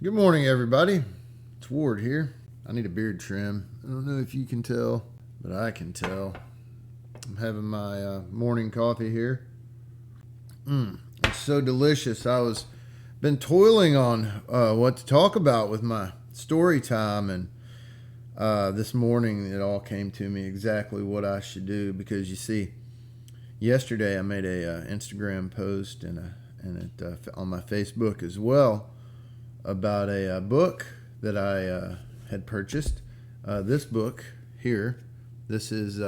Good morning, everybody. It's Ward here. I need a beard trim. I don't know if you can tell, but I can tell. I'm having my morning coffee here. It's so delicious. I was been toiling on what to talk about with my story time, and this morning it all came to me exactly what I should do. Because you see, yesterday I made a Instagram post and on my Facebook as well about a book that I had purchased. This book here, this is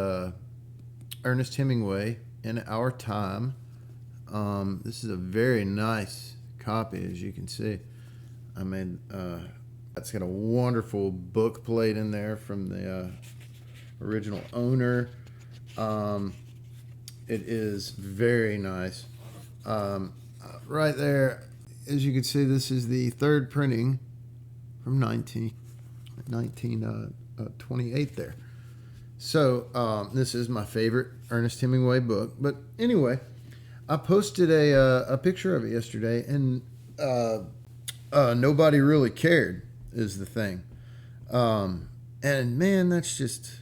Ernest Hemingway, In Our Time. This is a very nice copy, as you can see. I made it's got a wonderful book plate in there from the original owner. It is very nice. Right there, as you can see, this is the third printing from 1928 there. So this is my favorite Ernest Hemingway book. But anyway, I posted a picture of it yesterday, and nobody really cared, is the thing. And man, that's just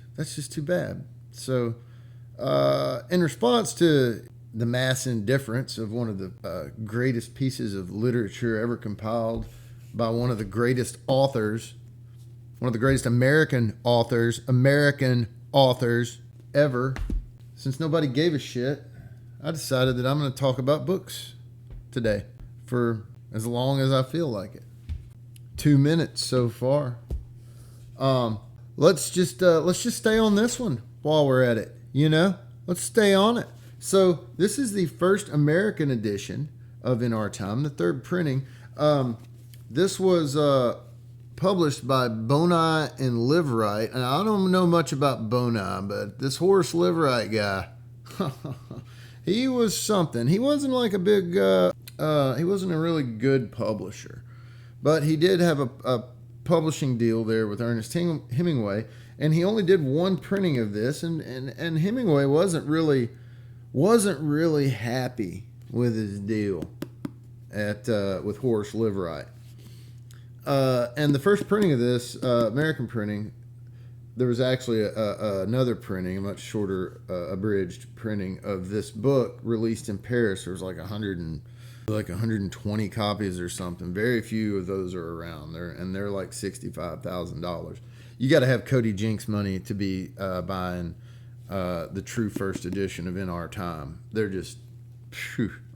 too bad. So in response to the mass indifference of one of the greatest pieces of literature ever compiled by one of the greatest authors, one of the greatest American authors ever, since nobody gave a shit, I decided that I'm going to talk about books today for as long as I feel like it. 2 minutes so far. Let's just stay on this one while we're at it. Let's stay on it. So this is the first American edition of In Our Time, the third printing. This was published by Boni and Liveright, and I don't know much about Boni, but this Horace Liveright guy, he was something. He wasn't like a big, he wasn't a really good publisher, but he did have a publishing deal there with Ernest Hemingway, and he only did one printing of this, and Hemingway wasn't really happy with his deal with Horace Liveright. And the first printing of this, American printing, there was actually another printing, a much shorter, abridged printing of this book released in Paris. There was like 120 copies or something. Very few of those are around there, and they're like $65,000. You got to have Cody Jinks money to be buying the true first edition of In Our Time. They're just,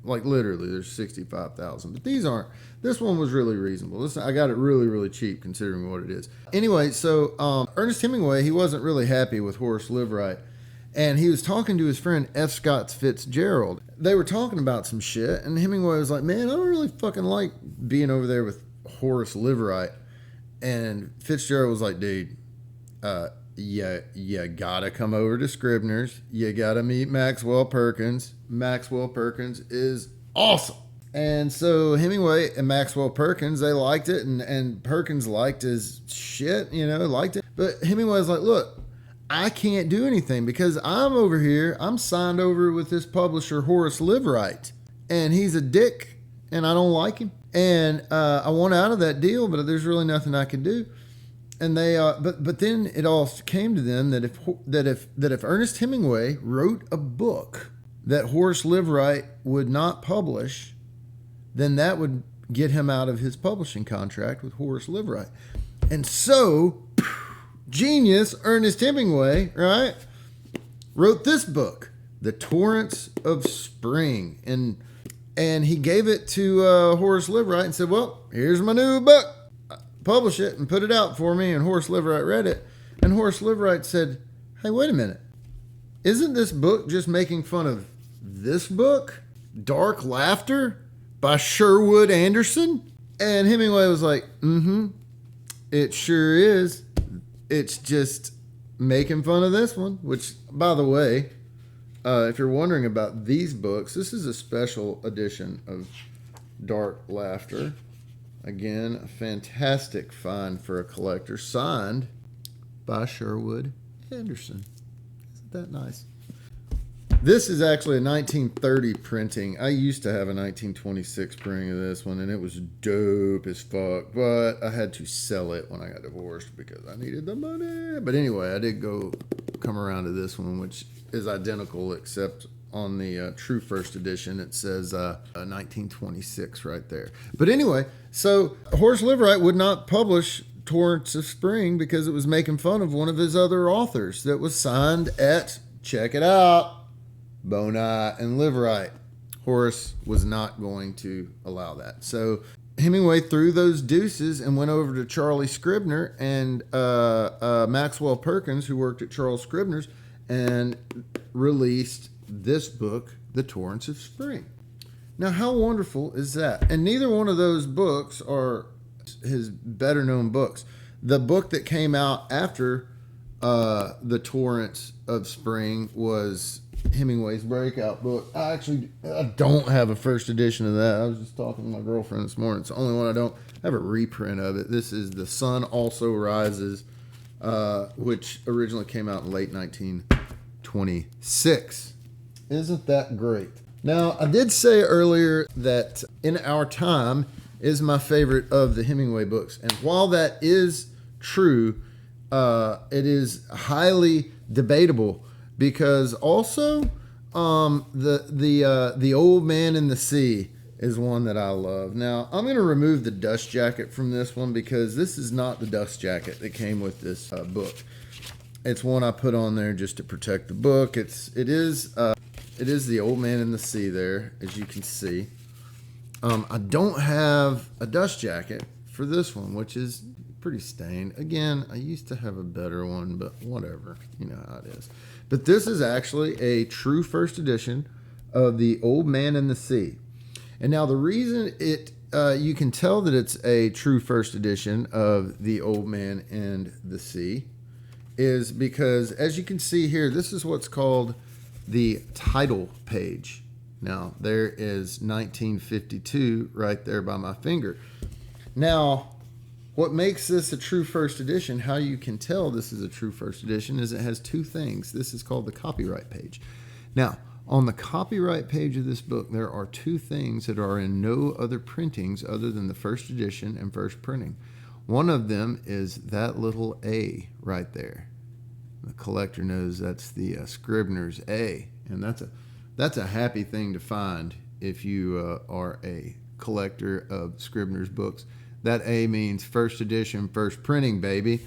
like literally, there's 65,000. But these aren't. This one was really reasonable. I got it really, really cheap considering what it is. Anyway, so Ernest Hemingway, he wasn't really happy with Horace Liveright, and he was talking to his friend F. Scott Fitzgerald. They were talking about some shit, and Hemingway was like, "Man, I don't really fucking like being over there with Horace Liveright." And Fitzgerald was like, "Dude, you gotta come over to Scribner's. You gotta meet Maxwell Perkins. Maxwell Perkins is awesome." And so Hemingway and Maxwell Perkins, they liked it, and Perkins liked his shit, liked it. But Hemingway was like, "Look, I can't do anything because I'm over here. I'm signed over with this publisher, Horace Liveright, and he's a dick, and I don't like him. And I want out of that deal, but there's really nothing I can do." And they, but then it all came to them that if Ernest Hemingway wrote a book that Horace Liveright would not publish, then that would get him out of his publishing contract with Horace Liveright. And so, genius Ernest Hemingway, right, wrote this book, The Torrents of Spring, and he gave it to Horace Liveright and said, "Well, here's my new book. Publish it and put it out for me." And Horace Liveright read it, and Horace Liveright said, "Hey, wait a minute. Isn't this book just making fun of this book, Dark Laughter by Sherwood Anderson?" And Hemingway was like, "It sure is. It's just making fun of this one," which, by the way, if you're wondering about these books, this is a special edition of Dark Laughter. Again, a fantastic find for a collector, signed by Sherwood Anderson. Isn't that nice? This is actually a 1930 printing. I used to have a 1926 printing of this one, and it was dope as fuck. But I had to sell it when I got divorced because I needed the money. But anyway, I did come around to this one, which is identical, except on the true first edition, it says 1926 right there. But anyway, so Horace Liverite would not publish Torrents of Spring because it was making fun of one of his other authors that was signed at, check it out, Boni and Liverite. Horace was not going to allow that. So Hemingway threw those deuces and went over to Charlie Scribner and Maxwell Perkins, who worked at Charles Scribner's, and released this book, The Torrents of Spring. Now, how wonderful is that? And neither one of those books are his better known books. The book that came out after The Torrents of Spring was Hemingway's breakout book. I don't have a first edition of that. I was just talking to my girlfriend this morning. It's the only one I don't have a reprint of it. This is The Sun Also Rises, which originally came out in late 1926. Isn't that great? Now, I did say earlier that In Our Time is my favorite of the Hemingway books. And while that is true, it is highly debatable because also the Old Man in the Sea is one that I love. Now, I'm going to remove the dust jacket from this one because this is not the dust jacket that came with this book. It's one I put on there just to protect the book. It is the Old Man in the Sea there, as you can see. I don't have a dust jacket for this one, which is pretty stained. Again, I used to have a better one, but whatever. You know how it is. But this is actually a true first edition of The Old Man in the Sea. And now the reason you can tell that it's a true first edition of The Old Man and the Sea is because, as you can see here, this is what's called the title page. Now, there is 1952 right there by my finger. Now, what makes this a true first edition, how you can tell this is a true first edition, is it has two things. This is called the copyright page. Now, on the copyright page of this book, there are two things that are in no other printings other than the first edition and first printing. One of them is that little A right there. The collector knows that's the Scribner's A, and that's a happy thing to find if you are a collector of Scribner's books. That A means first edition, first printing, baby.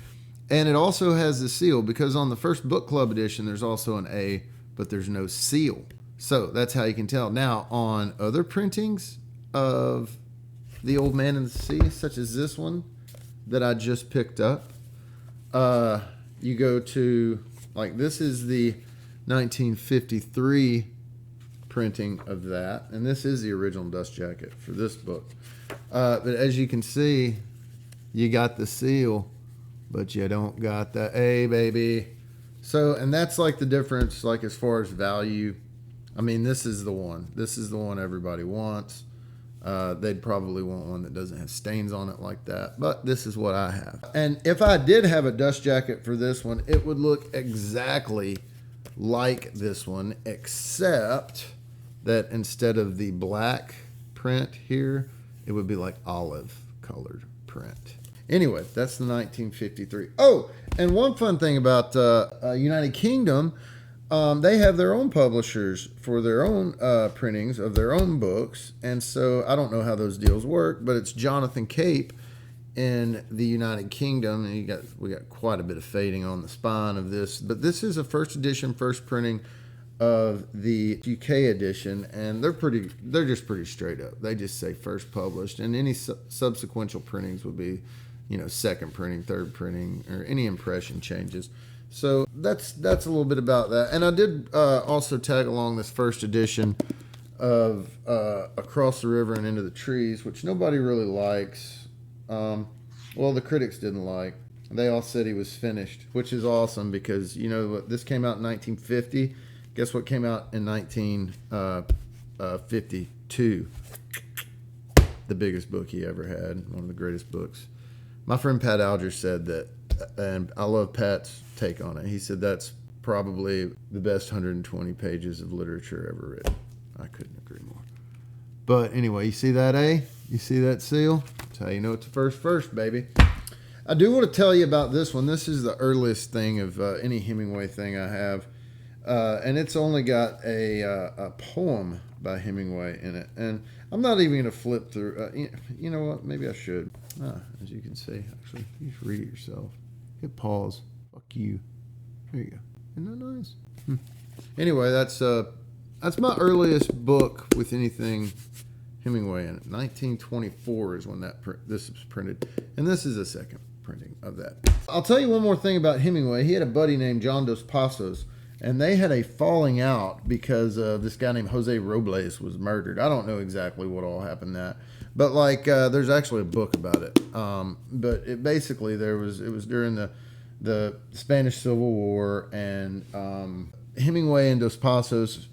And it also has the seal because on the first book club edition, there's also an A, but there's no seal. So that's how you can tell. Now, on other printings of The Old Man in the Sea, such as this one that I just picked up, you go to, like, this is the 1953 printing of that, and this is the original dust jacket for this book. But as you can see, you got the seal, but you don't got the A, baby. So, and that's like the difference, like as far as value. I mean, this is the one. This is the one everybody wants. They'd probably want one that doesn't have stains on it like that, but this is what I have. And if I did have a dust jacket for this one, it would look exactly like this one, except that instead of the black print here, it would be like olive colored print. Anyway, that's the 1953. Oh, and one fun thing about United Kingdom, they have their own publishers for their own printings of their own books. And so I don't know how those deals work, but it's Jonathan Cape in the United Kingdom. And we got quite a bit of fading on the spine of this. But this is a first edition, first printing of the UK edition. And they're just pretty straight up. They just say first published. And any subsequent printings would be, second printing, third printing, or any impression changes. So that's a little bit about that. And I did also tag along this first edition of Across the River and Into the Trees, which nobody really likes. Well, the critics didn't like. They all said he was finished, which is awesome because, this came out in 1950. Guess what came out in 1952? The biggest book he ever had, one of the greatest books. My friend Pat Alger said that, and I love Pat's take on it. He said that's probably the best 120 pages of literature ever written. I couldn't agree more. But anyway, you see that A? You see that seal? That's how you know it's the first, baby. I do want to tell you about this one. This is the earliest thing of any Hemingway thing I have. And it's only got a poem by Hemingway in it. And I'm not even going to flip through. You know what? Maybe I should. As you can see, actually, you just read it yourself. Hit pause. Fuck you. There you go. Isn't that nice? Anyway, that's my earliest book with anything Hemingway in it. 1924 is when this was printed. And this is a second printing of that. I'll tell you one more thing about Hemingway. He had a buddy named John Dos Passos, and they had a falling out because this guy named Jose Robles was murdered. I don't know exactly what all happened that, but there's actually a book about it. But it basically it was during the Spanish Civil War, and Hemingway and Dos Passos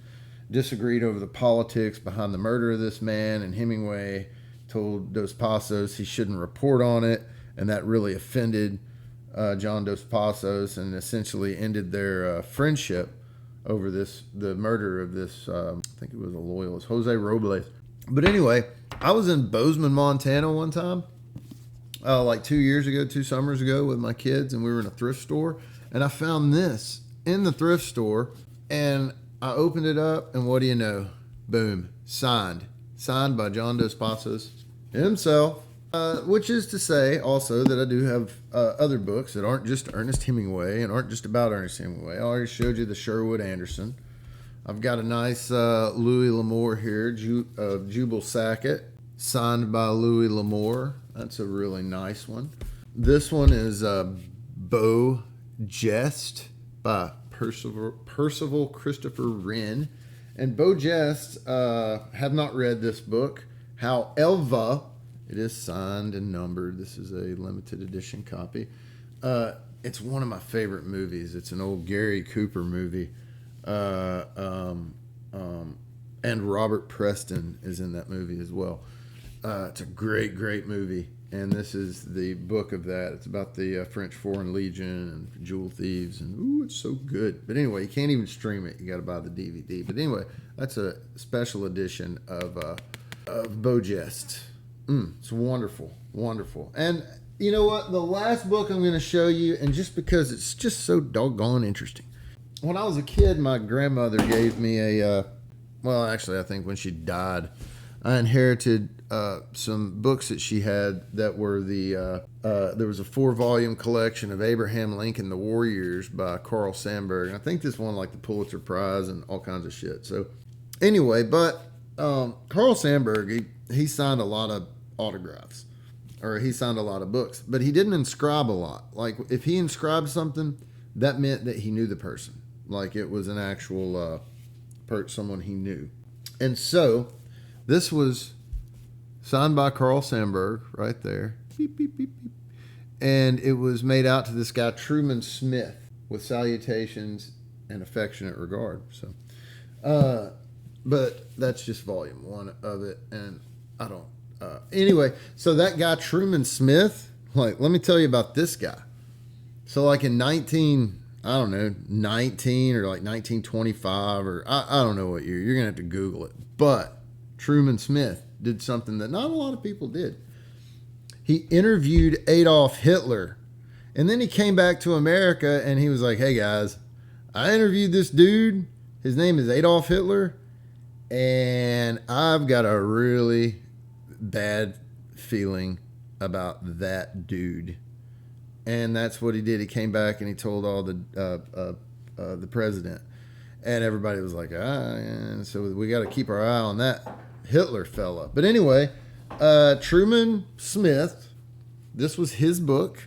disagreed over the politics behind the murder of this man, and Hemingway told Dos Passos he shouldn't report on it, and that really offended John Dos Passos and essentially ended their friendship over the murder of this, I think it was a loyalist, Jose Robles. But anyway, I was in Bozeman, Montana one time, like 2 summers ago with my kids, and we were in a thrift store, and I found this in the thrift store, and I opened it up, and what do you know? Boom. Signed by John Dos Passos himself. Which is to say also that I do have other books that aren't just Ernest Hemingway and aren't just about Ernest Hemingway. I already showed you the Sherwood Anderson. I've got a nice Louis L'Amour here, Jubal Sackett, signed by Louis L'Amour. That's a really nice one. This one is Beau Geste by Percival Christopher Wren. And Beau Geste, have not read this book. However, it is signed and numbered. This is a limited edition copy. It's one of my favorite movies. It's an old Gary Cooper movie. And Robert Preston is in that movie as well. It's a great, great movie. And this is the book of that. It's about the French Foreign Legion and jewel thieves. And ooh, it's so good. But anyway, you can't even stream it. You got to buy the DVD. But anyway, that's a special edition of Beau Geste. It's wonderful, wonderful. And you know what? The last book I'm going to show you, and just because it's just so doggone interesting. When I was a kid, my grandmother gave me actually, I think when she died, I inherited some books that she had that were there was a 4-volume collection of Abraham Lincoln, The War Years by Carl Sandburg. And I think this won like the Pulitzer Prize and all kinds of shit. So anyway, but Carl Sandburg, he signed a lot of autographs, or he signed a lot of books, but he didn't inscribe a lot. Like if he inscribed something, that meant that he knew the person, like it was an actual someone he knew. And so this was signed by Carl Sandburg right there, beep, beep, beep, beep. And it was made out to this guy Truman Smith with salutations and affectionate regard. So but that's just volume 1 of it, and I don't anyway, so that guy Truman Smith, like, let me tell you about this guy. So like in 19 or like 1925, or I don't know what year, you're gonna have to Google it, but Truman Smith did something that not a lot of people did. He interviewed Adolf Hitler, and then he came back to America and he was like, hey guys, I interviewed this dude, his name is Adolf Hitler, and I've got a really bad feeling about that dude. And that's what he did. He came back and he told all the president, and everybody was like, and so we got to keep our eye on that Hitler fella. But anyway, Truman Smith, this was his book,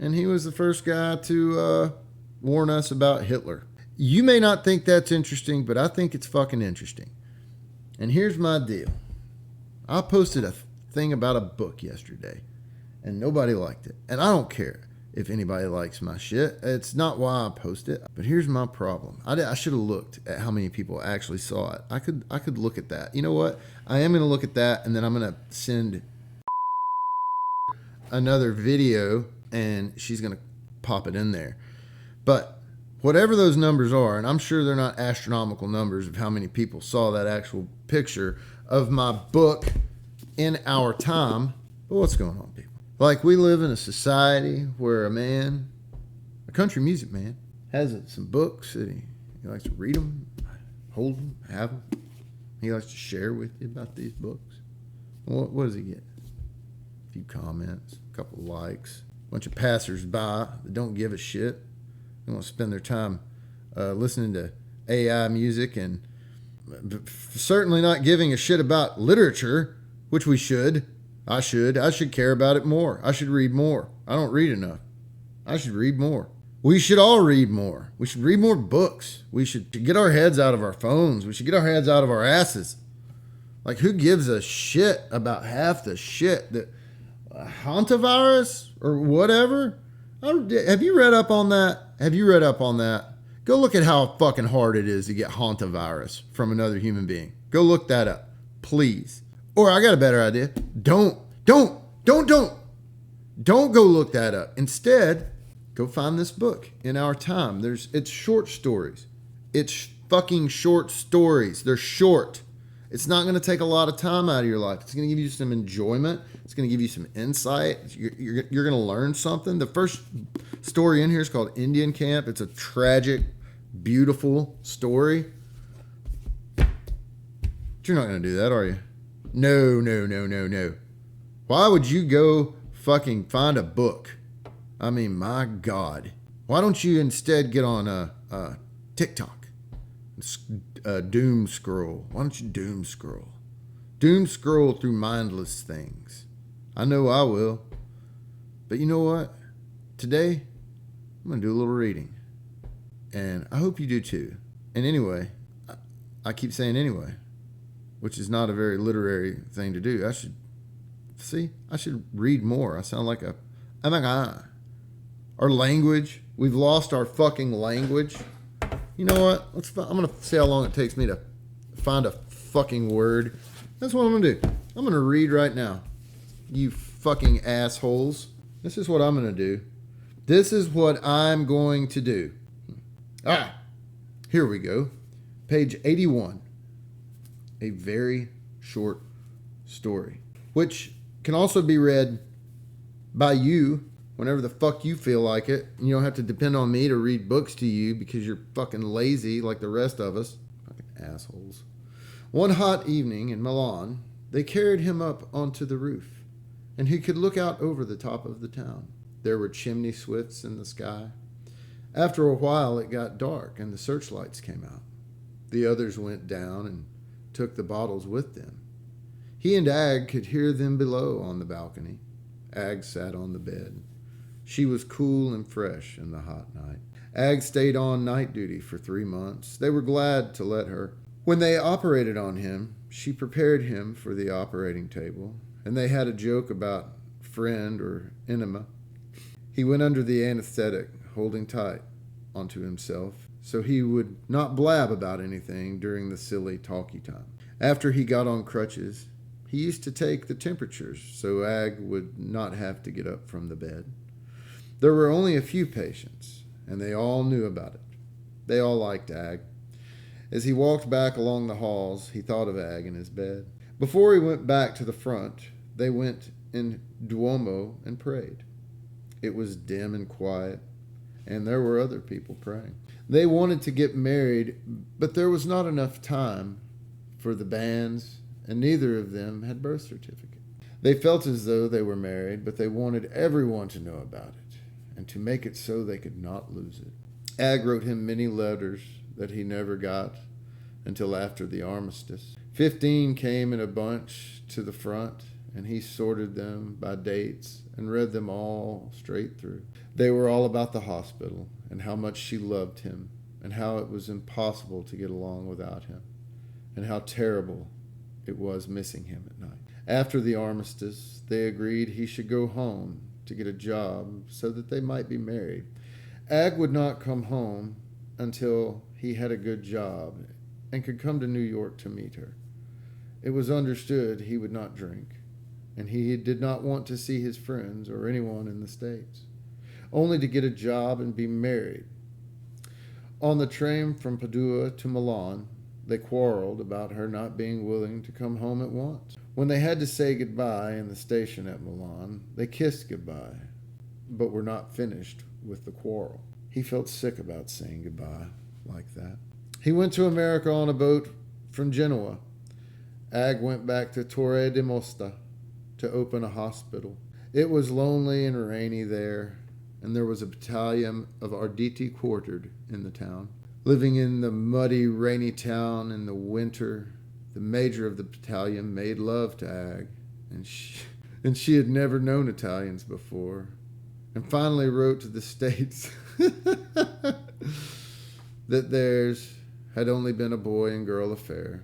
and he was the first guy to warn us about Hitler. You may not think that's interesting, but I think it's fucking interesting. And here's my deal. I posted a thing about a book yesterday, and nobody liked it. And I don't care if anybody likes my shit. It's not why I post it. But here's my problem. I should have looked at how many people actually saw it. I could look at that. You know what? I am going to look at that, and then I'm going to send another video, and she's going to pop it in there. But whatever those numbers are, and I'm sure they're not astronomical numbers of how many people saw that actual picture of my book in our time. But what's going on, people? Like, we live in a society where a country music man, has some books that he likes to read them, hold them, have them. He likes to share with you about these books. What does he get? A few comments, a couple of likes, a bunch of passersby that don't give a shit. They want to spend their time listening to AI music and certainly not giving a shit about literature, which we should. I should care about it more. I should read more. I don't read enough. I should read more. We should all read more. We should read more books. We should get our heads out of our phones. We should get our heads out of our asses. Like, who gives a shit about half the shit that hantavirus or whatever? Have you read up on that? Go look at how fucking hard it is to get hantavirus from another human being. Go look that up, please. Or I got a better idea. Don't go look that up. Instead, go find this book, In Our Time. It's short stories. It's fucking short stories. They're short. It's not going to take a lot of time out of your life. It's going to give you some enjoyment. It's going to give you some insight. You're going to learn something. The first story in here is called Indian Camp. It's a tragic, beautiful story. But you're not going to do that, are you? No. Why would you go fucking find a book? I mean, my God. Why don't you instead get on TikTok? Doom scroll. Why don't you doom scroll? Doom scroll through mindless things. I know I will. But you know what? Today, I'm going to do a little reading. And I hope you do too. And anyway, I keep saying anyway, which is not a very literary thing to do. I should read more. I sound like oh my God. Our language. We've lost our fucking language. You know what? I'm going to see how long it takes me to find a fucking word. That's what I'm going to do. I'm going to read right now. You fucking assholes. This is what I'm going to do. This is what I'm going to do. Here we go. Page 81. A very short story, which can also be read by you whenever the fuck you feel like it. You don't have to depend on me to read books to you because you're fucking lazy like the rest of us. Fucking assholes. One hot evening in Milan, they carried him up onto the roof, and he could look out over the top of the town. There were chimney swifts in the sky. After a while, it got dark, and the searchlights came out. The others went down and took the bottles with them. He and Ag could hear them below on the balcony. Ag sat on the bed. She was cool and fresh in the hot night. Ag stayed on night duty for 3 months. They were glad to let her. When they operated on him, she prepared him for the operating table, and they had a joke about friend or enema. He went under the anesthetic, holding tight onto himself, so he would not blab about anything during the silly talky time. After he got on crutches, he used to take the temperatures so Ag would not have to get up from the bed. There were only a few patients, and they all knew about it. They all liked Ag. As he walked back along the halls, he thought of Ag in his bed. Before he went back to the front, they went in Duomo and prayed. It was dim and quiet, and there were other people praying. They wanted to get married, but there was not enough time for the banns, and neither of them had birth certificates. They felt as though they were married, but they wanted everyone to know about it, and to make it so they could not lose it. Ag wrote him many letters that he never got until after the armistice. 15 came in a bunch to the front, and he sorted them by dates and read them all straight through. They were all about the hospital and how much she loved him and how it was impossible to get along without him and how terrible it was missing him at night. After the armistice, they agreed he should go home to get a job so that they might be married. Ag would not come home until he had a good job and could come to New York to meet her. It was understood he would not drink, and he did not want to see his friends or anyone in the States, only to get a job and be married. On the train from Padua to Milan, they quarreled about her not being willing to come home at once. When they had to say goodbye in the station at Milan, they kissed goodbye, but were not finished with the quarrel. He felt sick about saying goodbye like that. He went to America on a boat from Genoa. Ag went back to Torre de Mosta to open a hospital. It was lonely and rainy there, and there was a battalion of Arditi quartered in the town. Living in the muddy, rainy town in the winter, the major of the battalion made love to Ag, and she had never known Italians before, and finally wrote to the States that theirs had only been a boy and girl affair.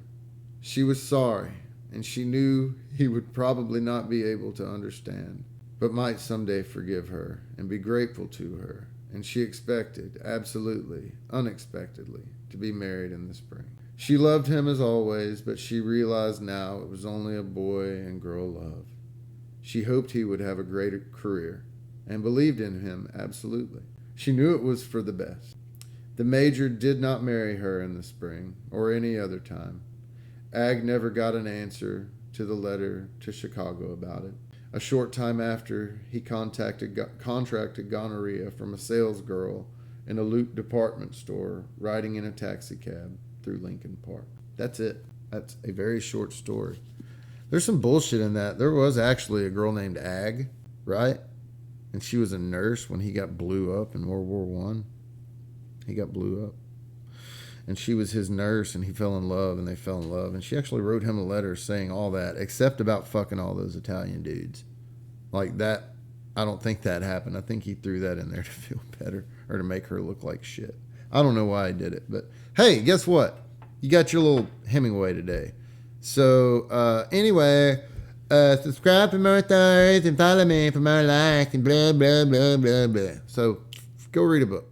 She was sorry, and she knew he would probably not be able to understand, but might someday forgive her and be grateful to her, and she expected, absolutely, unexpectedly, to be married in the spring. She loved him as always, but she realized now it was only a boy and girl love. She hoped he would have a greater career, and believed in him absolutely. She knew it was for the best. The major did not marry her in the spring, or any other time. Ag never got an answer to the letter to Chicago about it. A short time after, he contracted gonorrhea from a salesgirl in a Loop department store riding in a taxi cab through Lincoln Park. That's it. That's a very short story. There's some bullshit in that. There was actually a girl named Ag, right? And she was a nurse when he got blew up in World War One. He got blew up. And she was his nurse, and he fell in love, and they fell in love. And she actually wrote him a letter saying all that, except about fucking all those Italian dudes. Like that, I don't think that happened. I think he threw that in there to feel better or to make her look like shit. I don't know why he did it. But, hey, guess what? You got your little Hemingway today. So, anyway, subscribe for more stories and follow me for more likes and blah, blah, blah, blah, blah. So, go read a book.